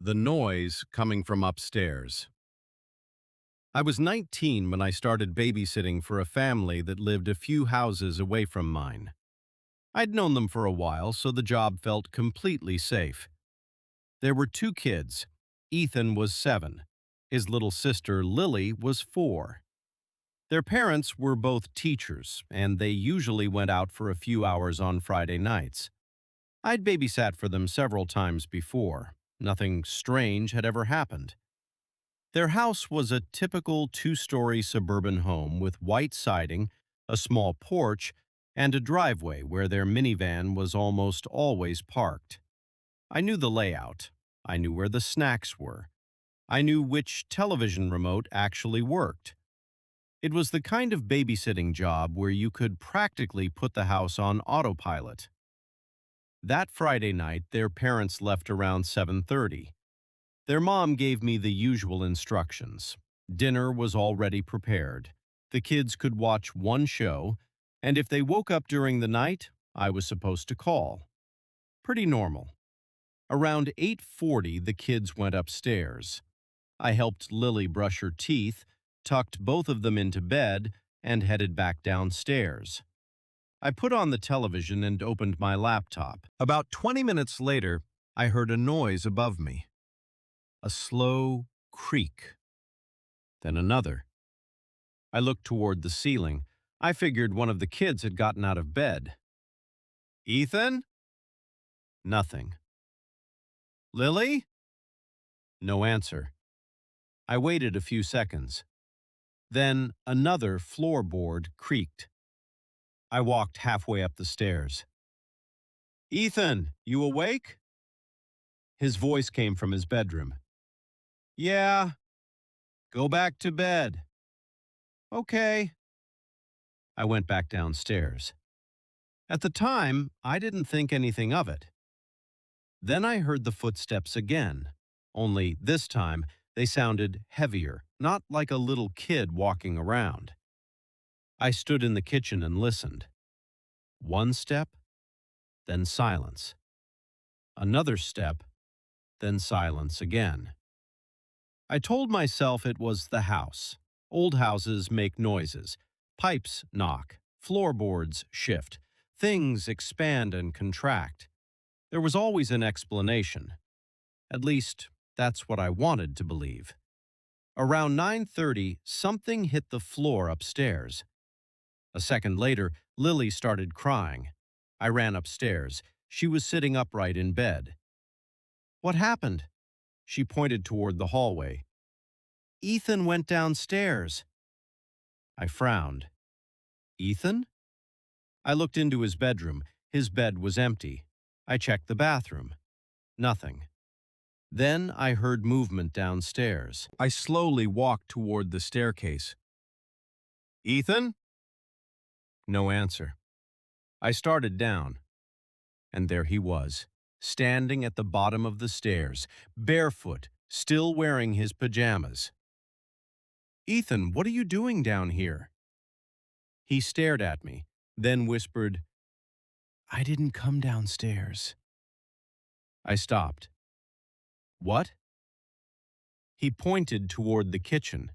The noise coming from upstairs. I was 19 when I started babysitting for a family that lived a few houses away from mine. I'd known them for a while, so the job felt completely safe. There were two kids. Ethan was 7. His little sister, Lily, was 4. Their parents were both teachers, and they usually went out for a few hours on Friday nights. I'd babysat for them several times before. Nothing strange had ever happened. Their house was a typical two-story suburban home with white siding, a small porch, and a driveway where their minivan was almost always parked. I knew the layout. I knew where the snacks were. I knew which television remote actually worked. It was the kind of babysitting job where you could practically put the house on autopilot. That Friday night, their parents left around 7:30. Their mom gave me the usual instructions. Dinner was already prepared. The kids could watch one show, and if they woke up during the night, I was supposed to call. Pretty normal. Around 8:40, the kids went upstairs. I helped Lily brush her teeth, tucked both of them into bed, and headed back downstairs. I put on the television and opened my laptop. About 20 minutes later, I heard a noise above me. A slow creak. Then another. I looked toward the ceiling. I figured one of the kids had gotten out of bed. Ethan? Nothing. Lily? No answer. I waited a few seconds. Then another floorboard creaked. I walked halfway up the stairs. Ethan, you awake? His voice came from his bedroom. Yeah. Go back to bed. Okay. I went back downstairs. At the time, I didn't think anything of it. Then I heard the footsteps again, only this time they sounded heavier, not like a little kid walking around. I stood in the kitchen and listened. One step, then silence. Another step, then silence again. I told myself it was the house. Old houses make noises. Pipes knock. Floorboards shift. Things expand and contract. There was always an explanation. At least, that's what I wanted to believe. Around 9:30, something hit the floor upstairs. A second later, Lily started crying. I ran upstairs. She was sitting upright in bed. What happened? She pointed toward the hallway. Ethan went downstairs. I frowned. Ethan? I looked into his bedroom. His bed was empty. I checked the bathroom. Nothing. Then I heard movement downstairs. I slowly walked toward the staircase. Ethan? No answer. I started down, and there he was, standing at the bottom of the stairs, barefoot, still wearing his pajamas. Ethan, what are you doing down here? He stared at me, then whispered, I didn't come downstairs. I stopped. What? He pointed toward the kitchen.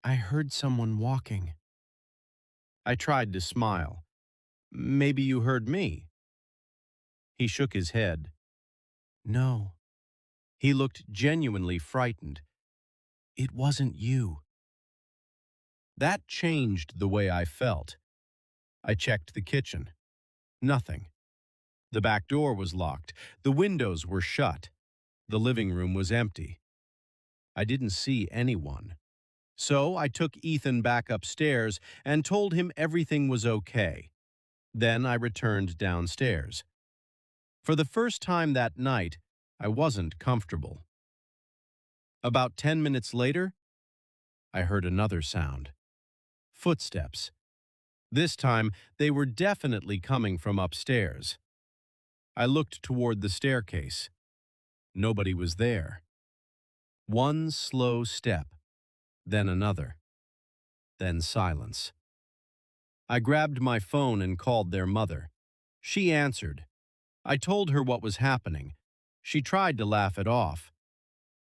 I heard someone walking. I tried to smile. Maybe you heard me. He shook his head. No. He looked genuinely frightened. It wasn't you. That changed the way I felt. I checked the kitchen. Nothing. The back door was locked. The windows were shut. The living room was empty. I didn't see anyone. So I took Ethan back upstairs and told him everything was okay. Then I returned downstairs. For the first time that night, I wasn't comfortable. About 10 minutes later, I heard another sound. Footsteps. This time, they were definitely coming from upstairs. I looked toward the staircase. Nobody was there. One slow step, then another, then silence. I grabbed my phone and called their mother. She answered. I told her what was happening. She tried to laugh it off.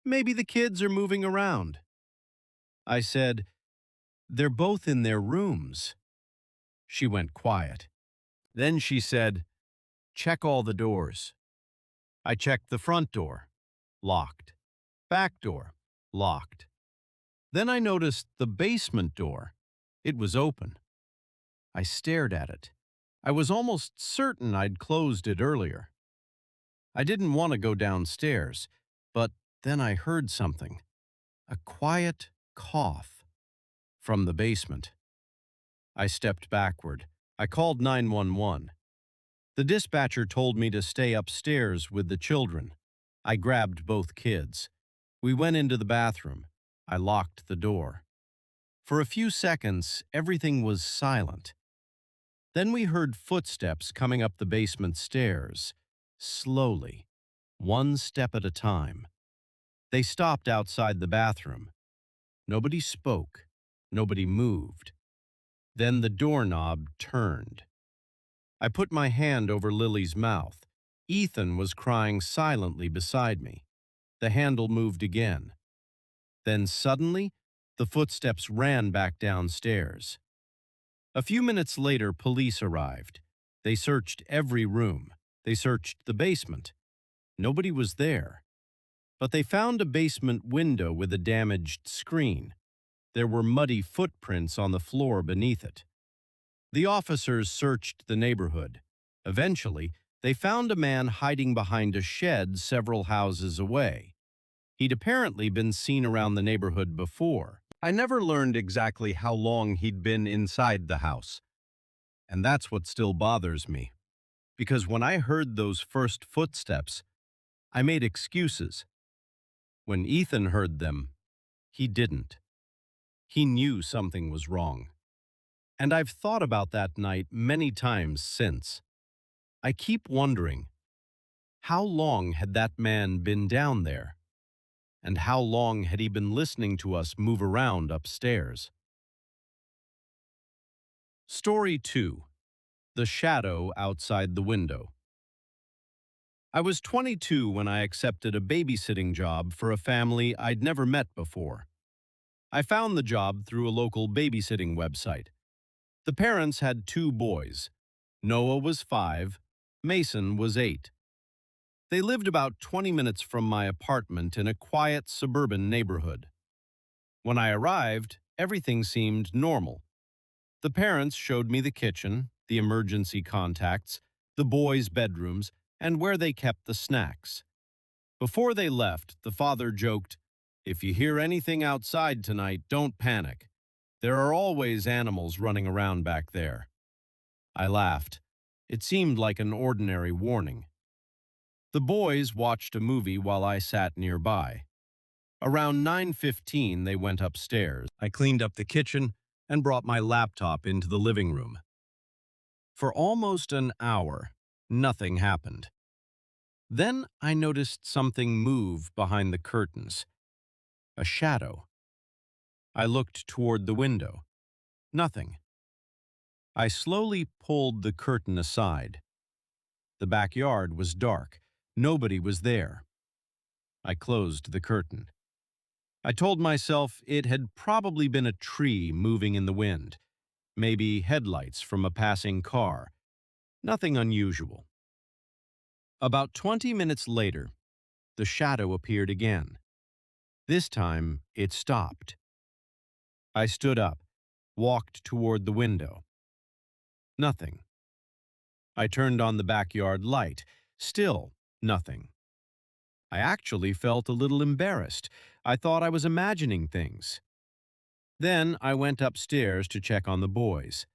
Maybe the kids are moving around. I said, they're both in their rooms. She went quiet. Then she said, check all the doors. I checked the front door. Locked. Back door. Locked. Then I noticed the basement door. It was open. I stared at it. I was almost certain I'd closed it earlier. I didn't want to go downstairs, but then I heard something. A quiet cough from the basement. I stepped backward. I called 911. The dispatcher told me to stay upstairs with the children. I grabbed both kids. We went into the bathroom. I locked the door. For a few seconds, everything was silent. Then we heard footsteps coming up the basement stairs, slowly, one step at a time. They stopped outside the bathroom. Nobody spoke. Nobody moved. Then the doorknob turned. I put my hand over Lily's mouth. Ethan was crying silently beside me. The handle moved again. Then suddenly, the footsteps ran back downstairs. A few minutes later, police arrived. They searched every room. They searched the basement. Nobody was there. But they found a basement window with a damaged screen. There were muddy footprints on the floor beneath it. The officers searched the neighborhood. Eventually, they found a man hiding behind a shed several houses away. He'd apparently been seen around the neighborhood before. I never learned exactly how long he'd been inside the house. And that's what still bothers me. Because when I heard those first footsteps, I made excuses. When Ethan heard them, he didn't. He knew something was wrong. And I've thought about that night many times since. I keep wondering, how long had that man been down there? And how long had he been listening to us move around upstairs? Story 2. The Shadow Outside the Window. I was 22 when I accepted a babysitting job for a family I'd never met before. I found the job through a local babysitting website. The parents had 2 boys. Noah was 5, Mason was 8. They lived about 20 minutes from my apartment in a quiet suburban neighborhood. When I arrived, everything seemed normal. The parents showed me the kitchen, the emergency contacts, the boys' bedrooms, and where they kept the snacks. Before they left, the father joked, "If you hear anything outside tonight, don't panic. There are always animals running around back there." I laughed. It seemed like an ordinary warning. The boys watched a movie while I sat nearby. Around 9:15, they went upstairs. I cleaned up the kitchen and brought my laptop into the living room. For almost an hour, nothing happened. Then I noticed something move behind the curtains. A shadow. I looked toward the window. Nothing. I slowly pulled the curtain aside. The backyard was dark. Nobody was there. I closed the curtain. I told myself it had probably been a tree moving in the wind, maybe headlights from a passing car. Nothing unusual. About 20 minutes later, the shadow appeared again. This time, it stopped. I stood up, walked toward the window. Nothing. I turned on the backyard light. Still nothing. I actually felt a little embarrassed. I thought I was imagining things. Then I went upstairs to check on the boys.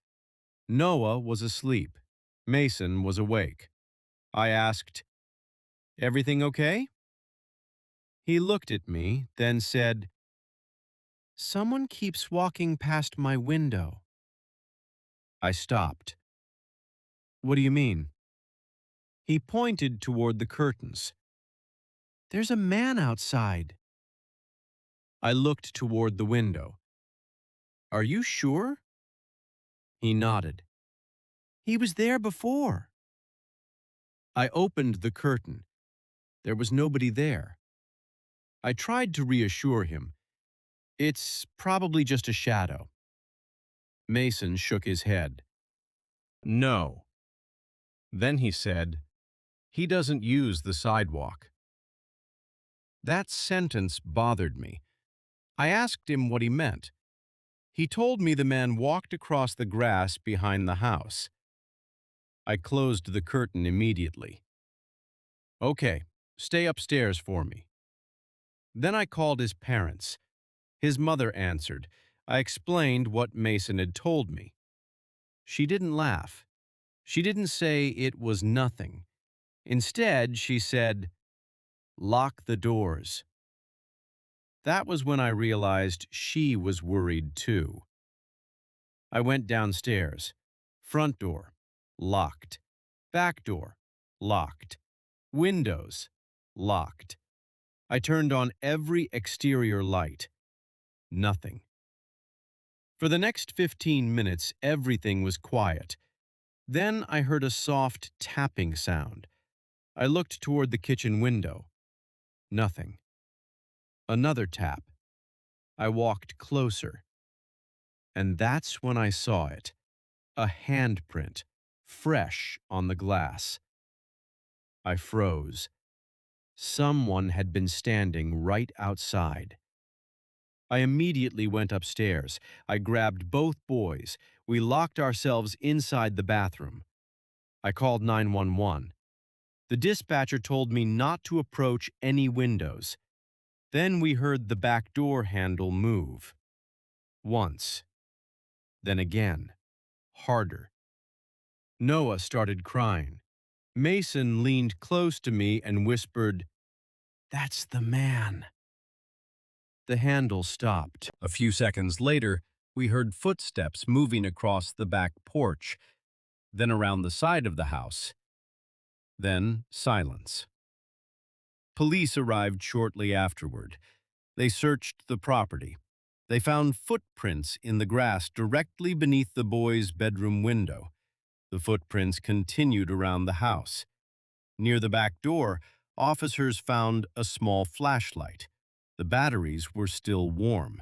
Noah was asleep. Mason was awake. I asked, "Everything okay?" He looked at me, then said, "Someone keeps walking past my window." I stopped. "What do you mean?" He pointed toward the curtains. "There's a man outside." I looked toward the window. "Are you sure?" He nodded. "He was there before." I opened the curtain. There was nobody there. I tried to reassure him. It's probably just a shadow. Mason shook his head. No. Then he said, he doesn't use the sidewalk. That sentence bothered me. I asked him what he meant. He told me the man walked across the grass behind the house. I closed the curtain immediately. Okay, stay upstairs for me. Then I called his parents. His mother answered. I explained what Mason had told me. She didn't laugh. She didn't say it was nothing. Instead, she said, "Lock the doors." That was when I realized she was worried too. I went downstairs. Front door, locked. Back door, locked. Windows, locked. I turned on every exterior light. Nothing. For the next 15 minutes, everything was quiet. Then I heard a soft tapping sound. I looked toward the kitchen window. Nothing. Another tap. I walked closer. And that's when I saw it. A handprint, fresh on the glass. I froze. Someone had been standing right outside. I immediately went upstairs. I grabbed both boys. We locked ourselves inside the bathroom. I called 911. The dispatcher told me not to approach any windows. Then we heard the back door handle move. Once. Then again. Harder. Noah started crying. Mason leaned close to me and whispered, "That's the man." The handle stopped. A few seconds later, we heard footsteps moving across the back porch, then around the side of the house. Then silence. Police arrived shortly afterward. They searched the property. They found footprints in the grass directly beneath the boys' bedroom window. The footprints continued around the house. Near the back door, officers found a small flashlight. The batteries were still warm.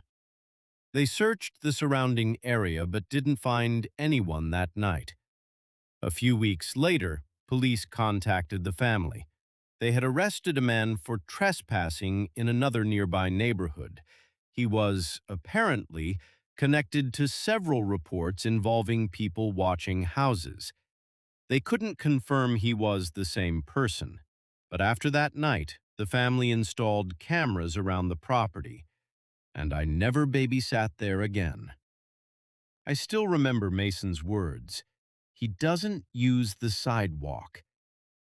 They searched the surrounding area but didn't find anyone that night. A few weeks later, police contacted the family. They had arrested a man for trespassing in another nearby neighborhood. He was, apparently, connected to several reports involving people watching houses. They couldn't confirm he was the same person. But after that night, the family installed cameras around the property, and I never babysat there again. I still remember Mason's words. He doesn't use the sidewalk.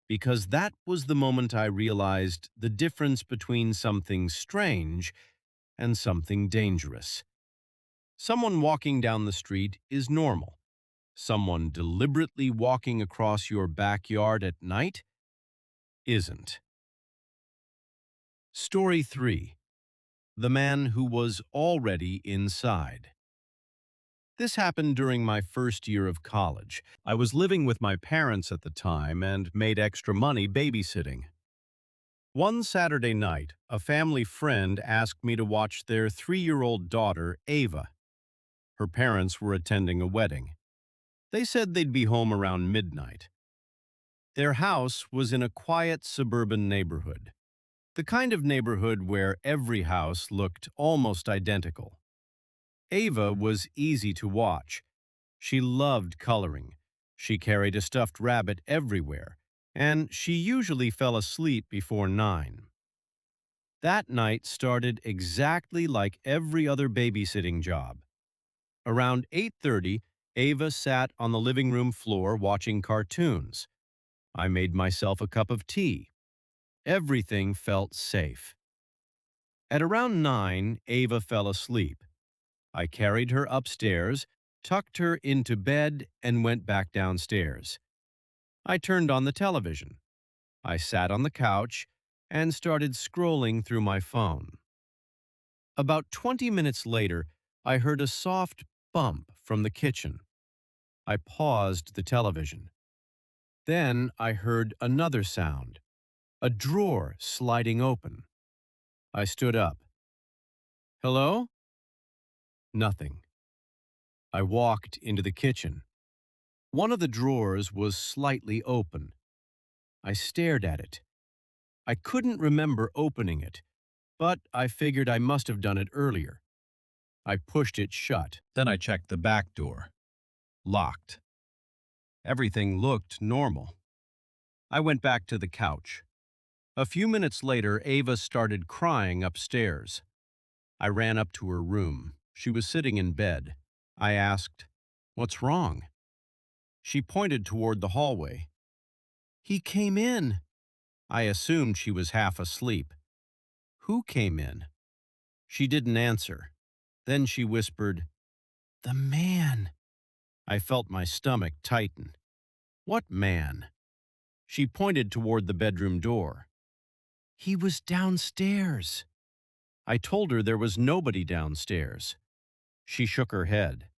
Because that was the moment I realized the difference between something strange and something dangerous. Someone walking down the street is normal. Someone deliberately walking across your backyard at night isn't. Story 3. The Man Who Was Already Inside. This happened during my first year of college. I was living with my parents at the time and made extra money babysitting. One Saturday night, a family friend asked me to watch their 3-year-old daughter, Ava. Her parents were attending a wedding. They said they'd be home around midnight. Their house was in a quiet suburban neighborhood, the kind of neighborhood where every house looked almost identical. Ava was easy to watch. She loved coloring. She carried a stuffed rabbit everywhere, and she usually fell asleep before 9. That night started exactly like every other babysitting job. Around 8:30, Ava sat on the living room floor watching cartoons. I made myself a cup of tea. Everything felt safe. At around 9, Ava fell asleep. I carried her upstairs, tucked her into bed, and went back downstairs. I turned on the television. I sat on the couch and started scrolling through my phone. About 20 minutes later, I heard a soft bump from the kitchen. I paused the television. Then I heard another sound. A drawer sliding open. I stood up. Hello? Nothing. I walked into the kitchen. One of the drawers was slightly open. I stared at it. I couldn't remember opening it, but I figured I must have done it earlier. I pushed it shut. Then I checked the back door. Locked. Everything looked normal. I went back to the couch. A few minutes later, Ava started crying upstairs. I ran up to her room. She was sitting in bed. I asked, "What's wrong?" She pointed toward the hallway. "He came in." I assumed she was half asleep. "Who came in?" She didn't answer. Then she whispered, "The man." I felt my stomach tighten. "What man?" She pointed toward the bedroom door. "He was downstairs." I told her there was nobody downstairs. She shook her head.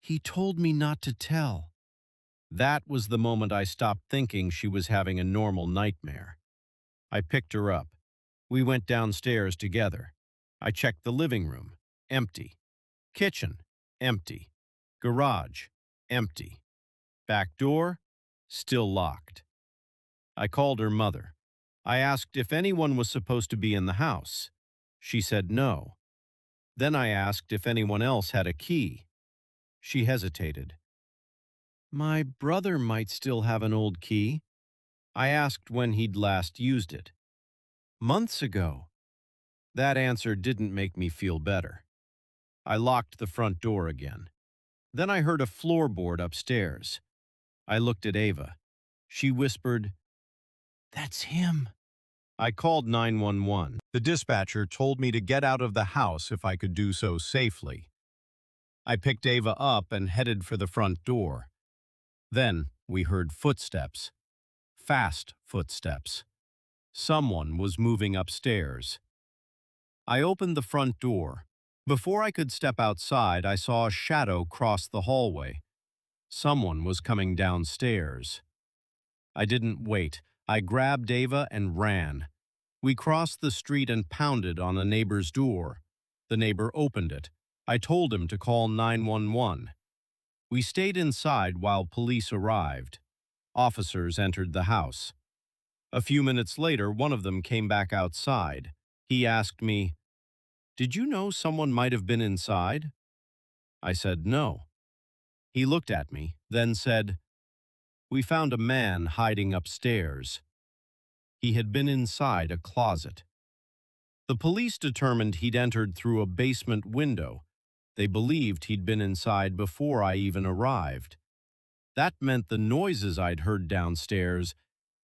"He told me not to tell." That was the moment I stopped thinking she was having a normal nightmare. I picked her up. We went downstairs together. I checked the living room. Empty. Kitchen. Empty. Garage. Empty. Back door. Still locked. I called her mother. I asked if anyone was supposed to be in the house. She said no. Then I asked if anyone else had a key. She hesitated. "My brother might still have an old key." I asked when he'd last used it. "Months ago." That answer didn't make me feel better. I locked the front door again. Then I heard a floorboard upstairs. I looked at Ava. She whispered, "That's him." I called 911. The dispatcher told me to get out of the house if I could do so safely. I picked Ava up and headed for the front door. Then we heard footsteps. Fast footsteps. Someone was moving upstairs. I opened the front door. Before I could step outside, I saw a shadow cross the hallway. Someone was coming downstairs. I didn't wait. I grabbed Ava and ran. We crossed the street and pounded on a neighbor's door. The neighbor opened it. I told him to call 911. We stayed inside while police arrived. Officers entered the house. A few minutes later, one of them came back outside. He asked me, "Did you know someone might have been inside?" I said no. He looked at me, then said, "We found a man hiding upstairs." He had been inside a closet. The police determined he'd entered through a basement window. They believed he'd been inside before I even arrived. That meant the noises I'd heard downstairs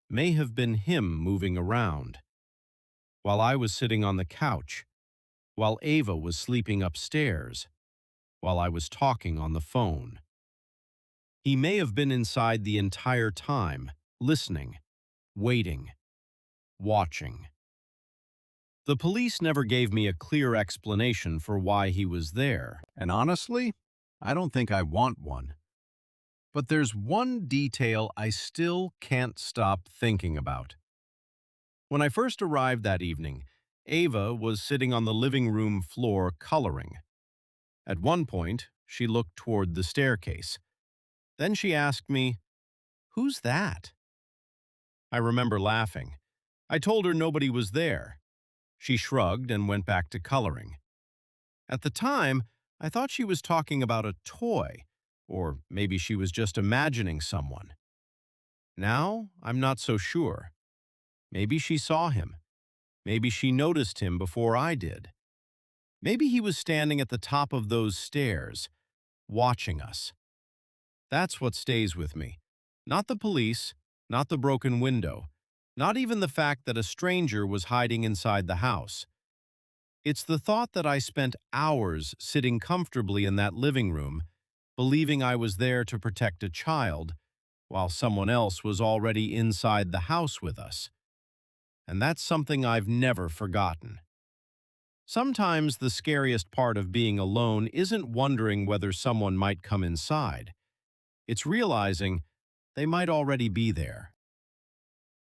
may have been him moving around. While I was sitting on the couch, while Ava was sleeping upstairs, while I was talking on the phone. He may have been inside the entire time, listening, waiting, watching. The police never gave me a clear explanation for why he was there, and honestly, I don't think I want one. But there's one detail I still can't stop thinking about. When I first arrived that evening, Ava was sitting on the living room floor coloring. At one point, she looked toward the staircase. Then she asked me, "Who's that?" I remember laughing. I told her nobody was there. She shrugged and went back to coloring. At the time, I thought she was talking about a toy, or maybe she was just imagining someone. Now, I'm not so sure. Maybe she saw him. Maybe she noticed him before I did. Maybe he was standing at the top of those stairs, watching us. That's what stays with me. Not the police, not the broken window, not even the fact that a stranger was hiding inside the house. It's the thought that I spent hours sitting comfortably in that living room, believing I was there to protect a child, while someone else was already inside the house with us. And that's something I've never forgotten. Sometimes the scariest part of being alone isn't wondering whether someone might come inside. It's realizing they might already be there.